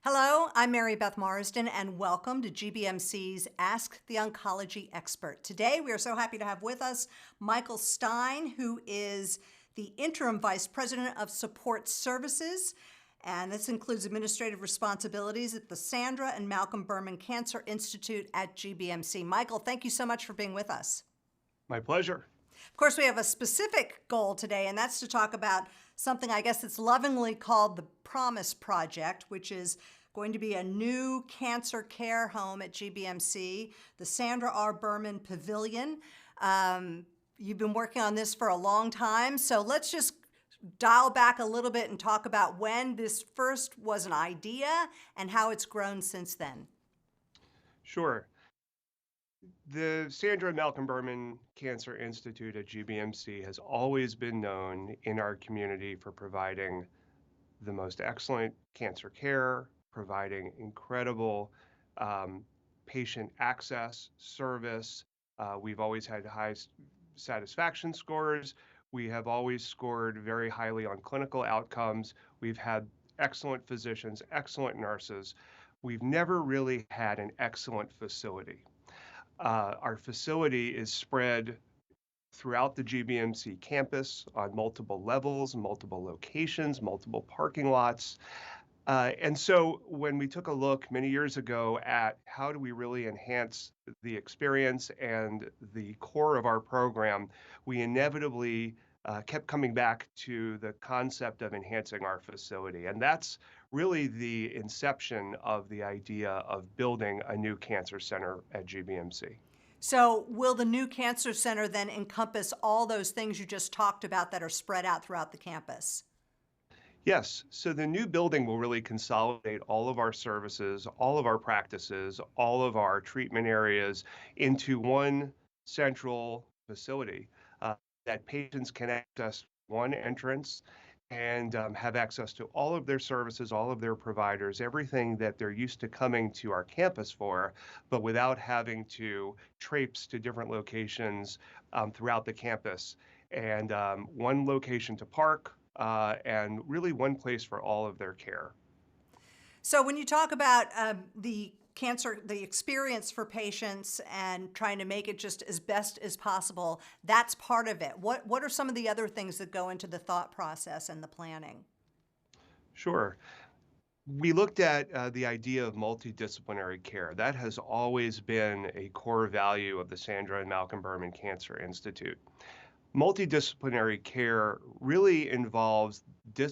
Hello, I'm Mary Beth Marsden, and welcome to GBMC's Ask the Oncology Expert. Today, we are so happy to have with us Michael Stein, who is the Interim Vice President of Support Services, and this includes administrative responsibilities at the Sandra and Malcolm Berman Cancer Institute at GBMC. Michael, thank you so much for being with us. My pleasure. Of course, we have a specific goal today, and that's to talk about something I guess that's lovingly called the Promise Project, which is going to be a new cancer care home at GBMC, the Sandra R. Berman Pavilion. You've been working on this for a long time, so let's just dial back a little bit and talk about when this first was an idea and how it's grown since then. Sure. The Sandra and Malcolm Berman Cancer Institute at GBMC has always been known in our community for providing the most excellent cancer care, providing incredible patient access, service. We've always had high satisfaction scores. We have always scored very highly on clinical outcomes. We've had excellent physicians, excellent nurses. We've never really had an excellent facility. Our facility is spread throughout the GBMC campus on multiple levels, multiple locations, multiple parking lots. And so when we took a look many years ago at how do we really enhance the experience and the core of our program, we inevitably kept coming back to the concept of enhancing our facility. And that's really the inception of the idea of building a new cancer center at GBMC. So will the new cancer center then encompass all those things you just talked about that are spread out throughout the campus? Yes, so the new building will really consolidate all of our services, all of our practices, all of our treatment areas into one central facility that patients can access one entrance and have access to all of their services, all of their providers, everything that they're used to coming to our campus for, but without having to traipse to different locations throughout the campus. And one location to park, and really one place for all of their care. So when you talk about the experience for patients and trying to make it just as best as possible, that's part of it. What are some of the other things that go into the thought process and the planning? Sure. We looked at the idea of multidisciplinary care. That has always been a core value of the Sandra and Malcolm Berman Cancer Institute. Multidisciplinary care really involves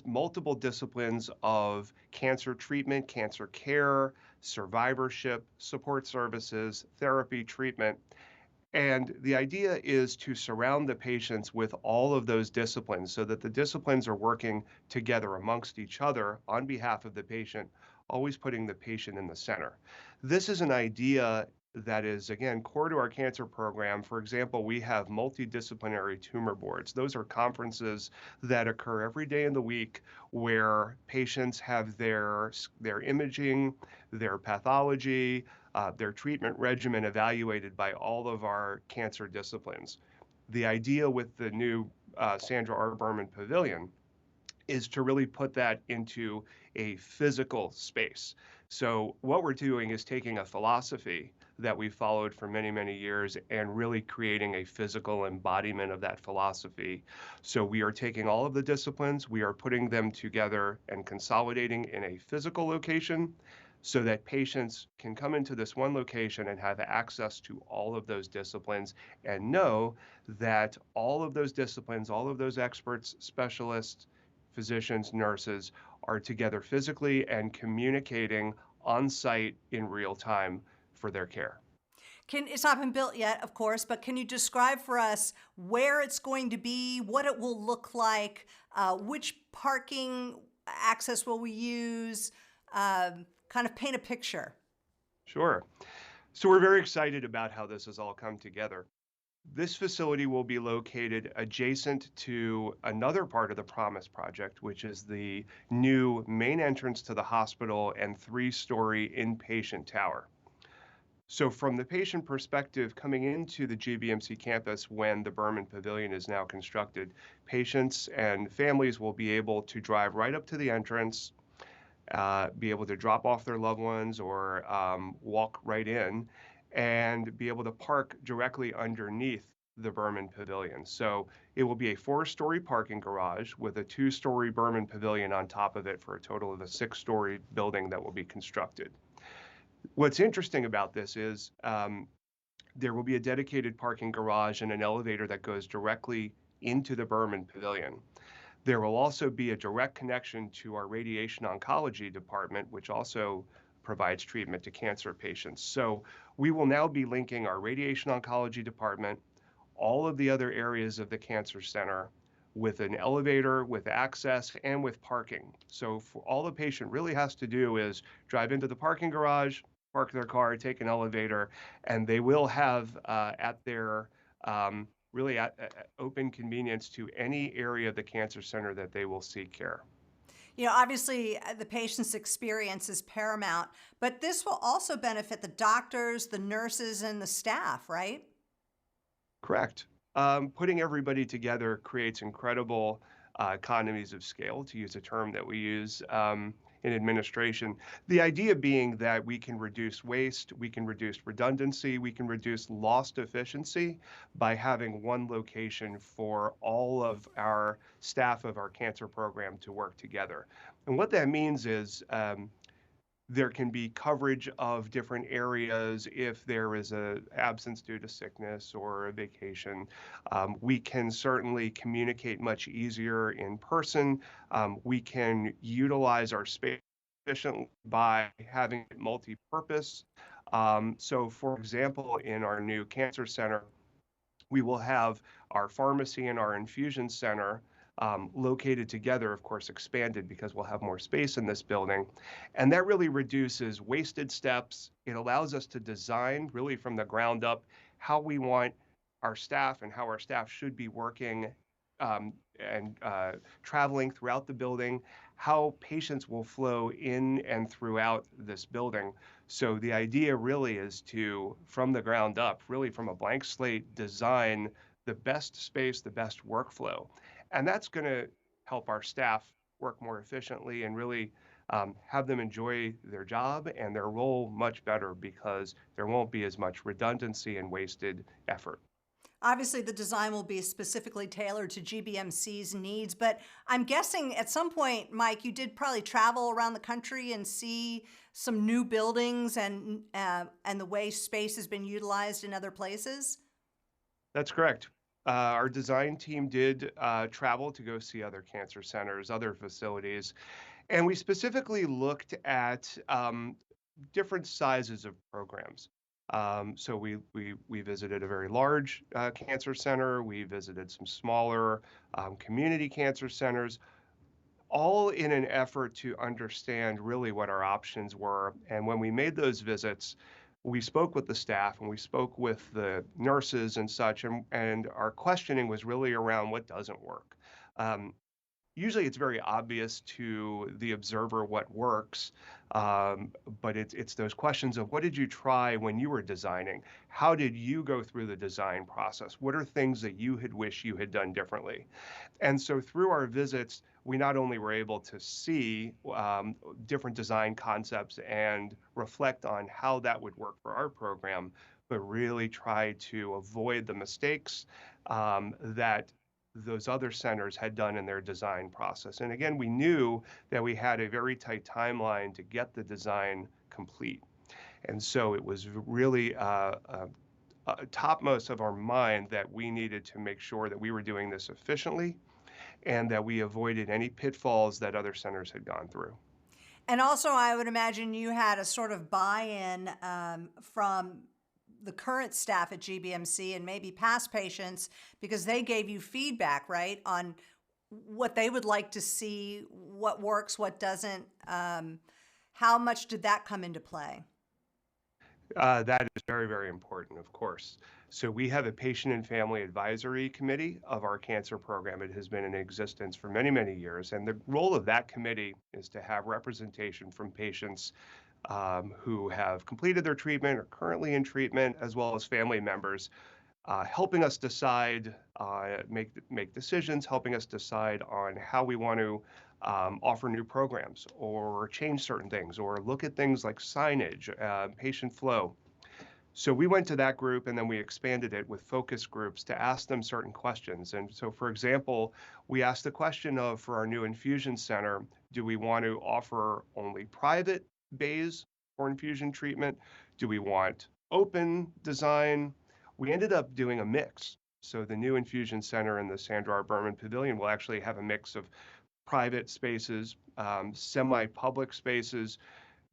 multiple disciplines of cancer treatment, cancer care, survivorship, support services, therapy, treatment. And the idea is to surround the patients with all of those disciplines so that the disciplines are working together amongst each other on behalf of the patient, always putting the patient in the center. This is an idea that is, again, core to our cancer program. For example, we have multidisciplinary tumor boards. Those are conferences that occur every day in the week where patients have their imaging, their pathology, their treatment regimen evaluated by all of our cancer disciplines. The idea with the new Sandra R. Berman Pavilion is to really put that into a physical space. So what we're doing is taking a philosophy that we've followed for many, many years and really creating a physical embodiment of that philosophy. So we are taking all of the disciplines, we are putting them together and consolidating in a physical location so that patients can come into this one location and have access to all of those disciplines and know that all of those disciplines, all of those experts, specialists, physicians, nurses are together physically and communicating on site in real time for their care. It's not been built yet, of course, but can you describe for us where it's going to be, what it will look like, which parking access will we use, kind of paint a picture? Sure. So we're very excited about how this has all come together. This facility will be located adjacent to another part of the Promise Project, which is the new main entrance to the hospital and three-story inpatient tower. So from the patient perspective, coming into the GBMC campus when the Berman Pavilion is now constructed, patients and families will be able to drive right up to the entrance be able to drop off their loved ones or walk right in, and be able to park directly underneath the Berman Pavilion. So it will be a 4-story parking garage with a 2-story Berman Pavilion on top of it for a total of a 6-story building that will be constructed. What's interesting about this is there will be a dedicated parking garage and an elevator that goes directly into the Berman Pavilion. There will also be a direct connection to our radiation oncology department, which also provides treatment to cancer patients. So we will now be linking our radiation oncology department, all of the other areas of the cancer center, with an elevator, with access, and with parking. So for all the patient really has to do is drive into the parking garage, park their car, take an elevator, and they will have at their really at open convenience to any area of the cancer center that they will seek care. Obviously, the patient's experience is paramount, but this will also benefit the doctors, the nurses, and the staff, right? Correct. Putting everybody together creates incredible economies of scale, to use a term that we use in administration. The idea being that we can reduce waste, we can reduce redundancy, we can reduce lost efficiency by having one location for all of our staff of our cancer program to work together. And what that means is there can be coverage of different areas if there is an absence due to sickness or a vacation. We can certainly communicate much easier in person. We can utilize our space efficiently by having it multi-purpose. So for example, in our new cancer center, we will have our pharmacy and our infusion center located together, of course, expanded because we'll have more space in this building. And that really reduces wasted steps. It allows us to design really from the ground up how we want our staff and how our staff should be working and traveling throughout the building, how patients will flow in and throughout this building. So the idea really is to, from the ground up, really from a blank slate, design the best space, the best workflow. And that's going to help our staff work more efficiently and really have them enjoy their job and their role much better because there won't be as much redundancy and wasted effort. Obviously, the design will be specifically tailored to GBMC's needs, but I'm guessing at some point, Mike, you did probably travel around the country and see some new buildings and the way space has been utilized in other places. That's correct. Our design team did travel to go see other cancer centers, other facilities, and we specifically looked at different sizes of programs. So we visited a very large cancer center. We visited some smaller community cancer centers, all in an effort to understand really what our options were. And when we made those visits, we spoke with the staff and we spoke with the nurses and such, and our questioning was really around what doesn't work. Usually it's very obvious to the observer what works, but it's those questions of what did you try when you were designing? How did you go through the design process? What are things that you had wished you had done differently? And so through our visits, we not only were able to see different design concepts and reflect on how that would work for our program, but really try to avoid the mistakes that those other centers had done in their design process. And again, we knew that we had a very tight timeline to get the design complete. And so it was really topmost of our mind that we needed to make sure that we were doing this efficiently and that we avoided any pitfalls that other centers had gone through. And also, I would imagine you had a sort of buy-in from the current staff at GBMC and maybe past patients because they gave you feedback, right, on what they would like to see, what works, what doesn't. How much did that come into play? That is very, very important, of course. So we have a patient and family advisory committee of our cancer program. It has been in existence for many, many years. And the role of that committee is to have representation from patients who have completed their treatment or currently in treatment, as well as family members, helping us decide, make decisions, helping us decide on how we want to offer new programs or change certain things or look at things like signage, patient flow. So we went to that group and then we expanded it with focus groups to ask them certain questions. And so, for example, we asked the question of, for our new infusion center, do we want to offer only private bays for infusion treatment? Do we want open design? We ended up doing a mix. So the new infusion center in the Sandra R. Berman Pavilion will actually have a mix of private spaces, semi-public spaces,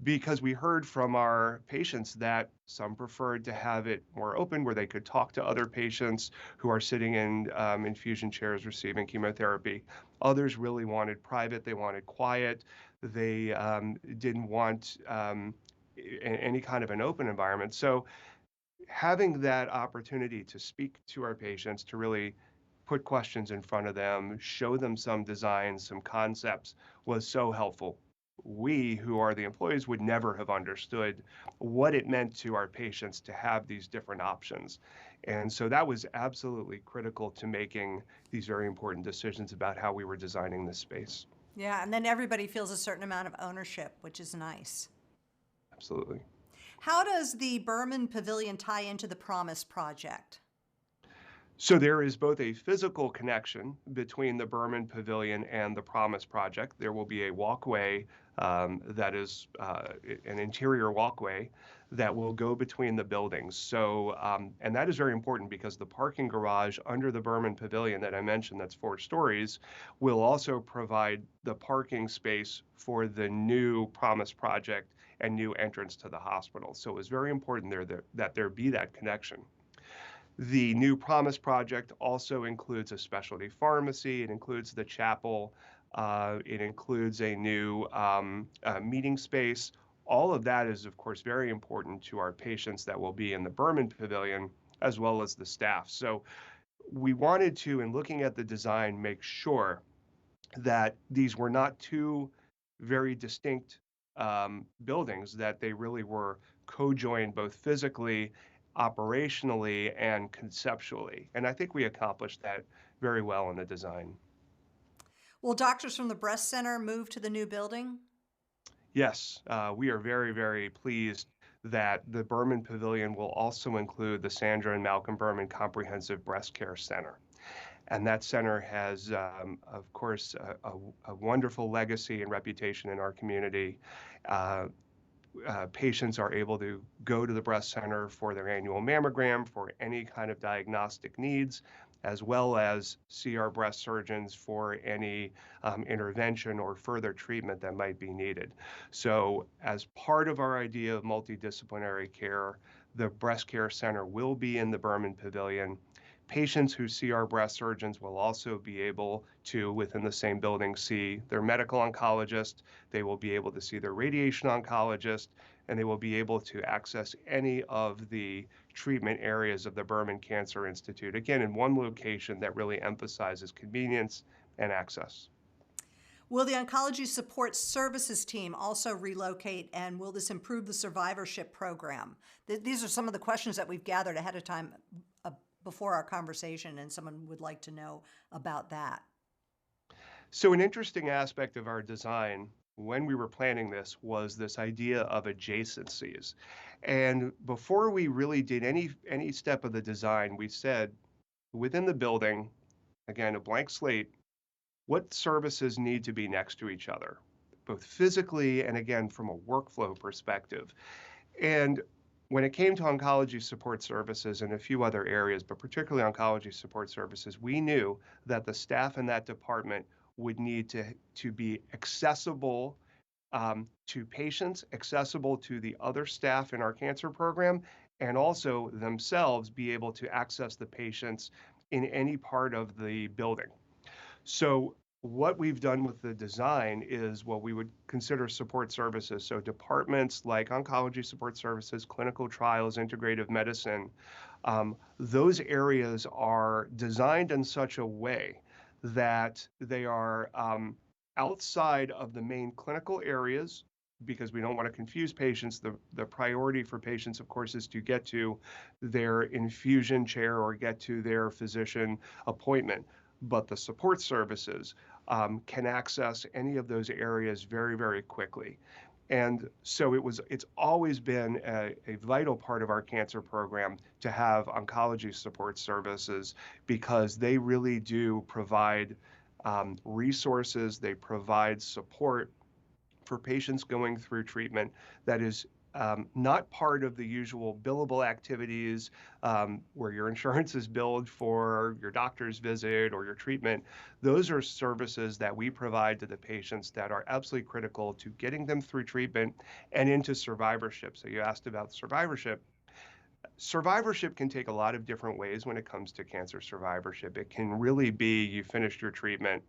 because we heard from our patients that some preferred to have it more open where they could talk to other patients who are sitting in infusion chairs receiving chemotherapy. Others really wanted private, they wanted quiet, they didn't want any kind of an open environment. So having that opportunity to speak to our patients, to really put questions in front of them, show them some designs, some concepts, was so helpful. We, who are the employees, would never have understood what it meant to our patients to have these different options. And so that was absolutely critical to making these very important decisions about how we were designing this space. Yeah, and then everybody feels a certain amount of ownership, which is nice. Absolutely. How does the Berman Pavilion tie into the Promise Project? So there is both a physical connection between the Berman Pavilion and the Promise Project. There will be a walkway that is an interior walkway that will go between the buildings. So, and that is very important because the parking garage under the Berman Pavilion that I mentioned, that's 4 stories, will also provide the parking space for the new Promise Project and new entrance to the hospital. So it was very important that there be that connection. The new Promise Project also includes a specialty pharmacy. It includes the chapel. It includes a new meeting space. All of that is, of course, very important to our patients that will be in the Berman Pavilion, as well as the staff. So we wanted to, in looking at the design, make sure that these were not two very distinct buildings, that they really were co-joined both physically, operationally, and conceptually. And I think we accomplished that very well in the design. Will doctors from the breast center move to the new building? Yes, we are very, very pleased that the Berman Pavilion will also include the Sandra and Malcolm Berman Comprehensive Breast Care Center. And that center has, of course, a wonderful legacy and reputation in our community. Patients are able to go to the breast center for their annual mammogram, for any kind of diagnostic needs, as well as see our breast surgeons for any intervention or further treatment that might be needed. So as part of our idea of multidisciplinary care, the breast care center will be in the Berman Pavilion. Patients who see our breast surgeons will also be able to, within the same building, see their medical oncologist. They will be able to see their radiation oncologist, and they will be able to access any of the treatment areas of the Berman Cancer Institute, again, in one location that really emphasizes convenience and access. Will the Oncology Support Services team also relocate, and will this improve the survivorship program? These are some of the questions that we've gathered ahead of time before our conversation, and someone would like to know about that. So an interesting aspect of our design when we were planning this was this idea of adjacencies. And before we really did any step of the design, we said within the building, again, a blank slate, what services need to be next to each other, both physically and again from a workflow perspective. And when it came to oncology support services and a few other areas, but particularly oncology support services, we knew that the staff in that department would need to be accessible to patients, accessible to the other staff in our cancer program, and also themselves be able to access the patients in any part of the building. So what we've done with the design is what we would consider support services. So departments like oncology support services, clinical trials, integrative medicine, those areas are designed in such a way that they are outside of the main clinical areas, because we don't want to confuse patients. The priority for patients, of course, is to get to their infusion chair or get to their physician appointment. But the support services can access any of those areas very, very quickly. And so it's always been a vital part of our cancer program to have oncology support services because they really do provide resources, they provide support for patients going through treatment that is not part of the usual billable activities where your insurance is billed for your doctor's visit or your treatment. Those are services that we provide to the patients that are absolutely critical to getting them through treatment and into survivorship. So you asked about survivorship. Survivorship can take a lot of different ways when it comes to cancer survivorship. It can really be you finished your treatment,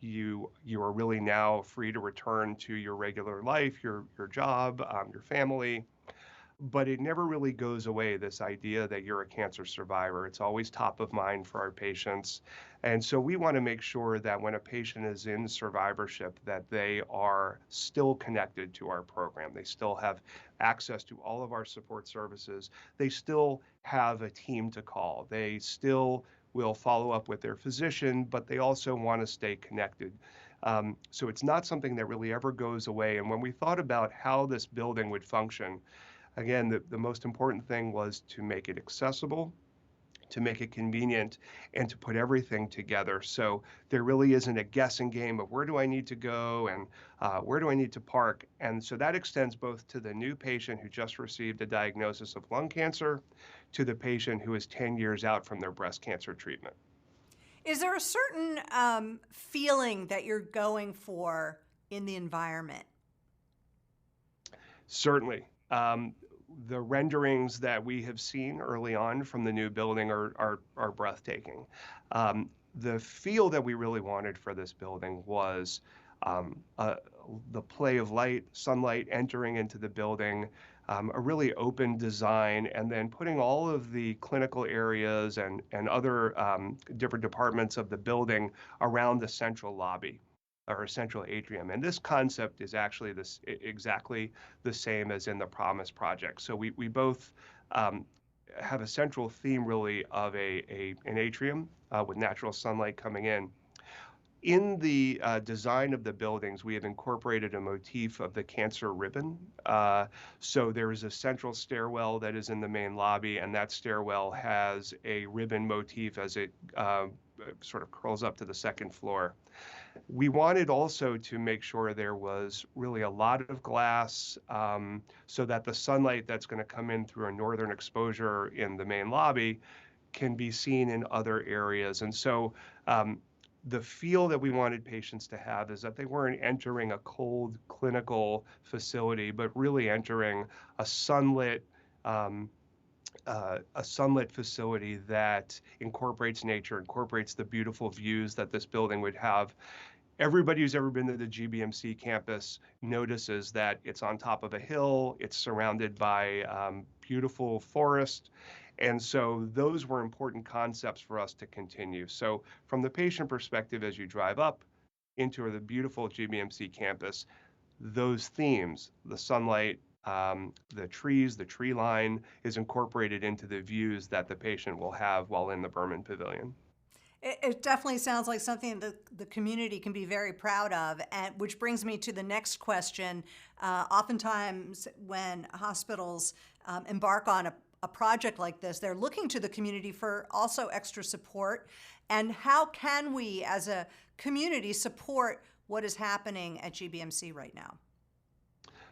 you are really now free to return to your regular life, your job, your family, but it never really goes away, this idea that you're a cancer survivor. It's always top of mind for our patients. And so we want to make sure that when a patient is in survivorship, that they are still connected to our program. They still have access to all of our support services. They still have a team to call. They still will follow up with their physician, but they also want to stay connected. So it's not something that really ever goes away. And when we thought about how this building would function, again, the most important thing was to make it accessible, to make it convenient, and to put everything together. So there really isn't a guessing game of where do I need to go and where do I need to park. And so that extends both to the new patient who just received a diagnosis of lung cancer to the patient who is 10 years out from their breast cancer treatment. Is there a certain feeling that you're going for in the environment? Certainly. The renderings that we have seen early on from the new building are breathtaking. The feel that we really wanted for this building was the play of light, sunlight entering into the building, a really open design, and then putting all of the clinical areas and other different departments of the building around the central lobby or a central atrium. And this concept is actually exactly the same as in the Promise project. So we both have a central theme really of an atrium with natural sunlight coming in. In the design of the buildings, we have incorporated a motif of the cancer ribbon. So there is a central stairwell that is in the main lobby, and that stairwell has a ribbon motif as it sort of curls up to the second floor. We wanted also to make sure there was really a lot of glass so that the sunlight that's going to come in through a northern exposure in the main lobby can be seen in other areas. And so the feel that we wanted patients to have is that they weren't entering a cold clinical facility, but really entering a sunlit facility that incorporates nature, incorporates the beautiful views that this building would have. Everybody who's ever been to the GBMC campus notices that it's on top of a hill, it's surrounded by beautiful forest. And so those were important concepts for us to continue. So from the patient perspective, as you drive up into the beautiful GBMC campus, those themes, the sunlight, the trees, the tree line is incorporated into the views that the patient will have while in the Berman Pavilion. It definitely sounds like something that the community can be very proud of, and which brings me to the next question. Oftentimes when hospitals embark on a project like this, they're looking to the community for also extra support. And how can we as a community support what is happening at GBMC right now?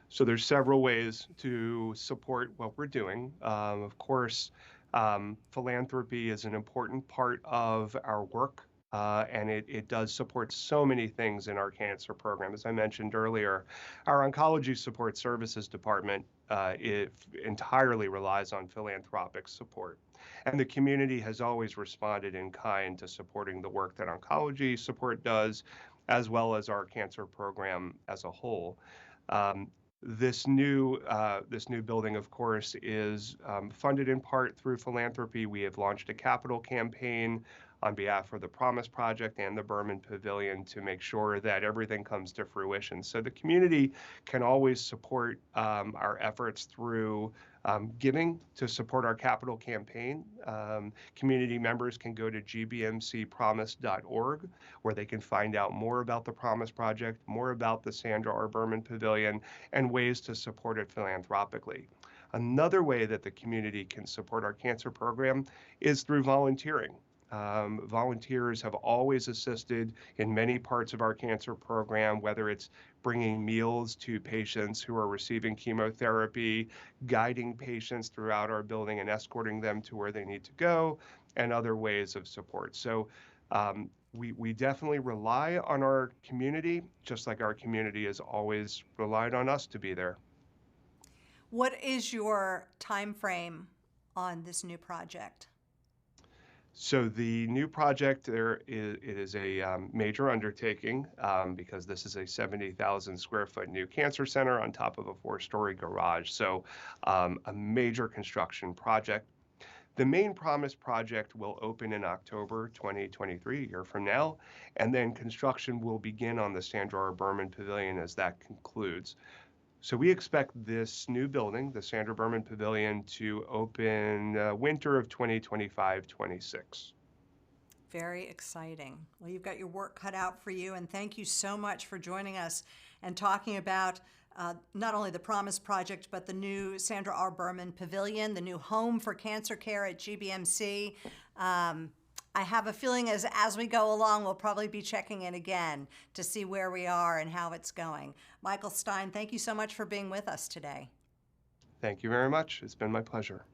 So there's several ways to support what we're doing. Of course, philanthropy is an important part of our work, and it does support so many things in our cancer program. As I mentioned earlier, our oncology support services department it entirely relies on philanthropic support. And the community has always responded in kind to supporting the work that oncology support does, as well as our cancer program as a whole. This new building, of course, is funded in part through philanthropy. We have launched a capital campaign on behalf of the Promise Project and the Berman Pavilion to make sure that everything comes to fruition. So the community can always support our efforts through giving to support our capital campaign. Community members can go to gbmcpromise.org, where they can find out more about the Promise Project, more about the Sandra R. Berman Pavilion, and ways to support it philanthropically. Another way that the community can support our cancer program is through volunteering. Volunteers have always assisted in many parts of our cancer program, whether it's bringing meals to patients who are receiving chemotherapy, guiding patients throughout our building and escorting them to where they need to go, and other ways of support. So we definitely rely on our community, just like our community has always relied on us to be there. What is your time frame on this new project? So the new project, it is a major undertaking because this is a 70,000 square foot new cancer center on top of a 4-story garage. So a major construction project. The main Promise project will open in October 2023, a year from now, and then construction will begin on the Sandra R. Berman Pavilion as that concludes. So we expect this new building, the Sandra Berman Pavilion, to open winter of 2025-26. Very exciting. Well, you've got your work cut out for you, and thank you so much for joining us and talking about not only the Promise Project, but the new Sandra R. Berman Pavilion, the new home for cancer care at GBMC. I have a feeling as we go along, we'll probably be checking in again to see where we are and how it's going. Michael Stein, thank you so much for being with us today. Thank you very much. It's been my pleasure.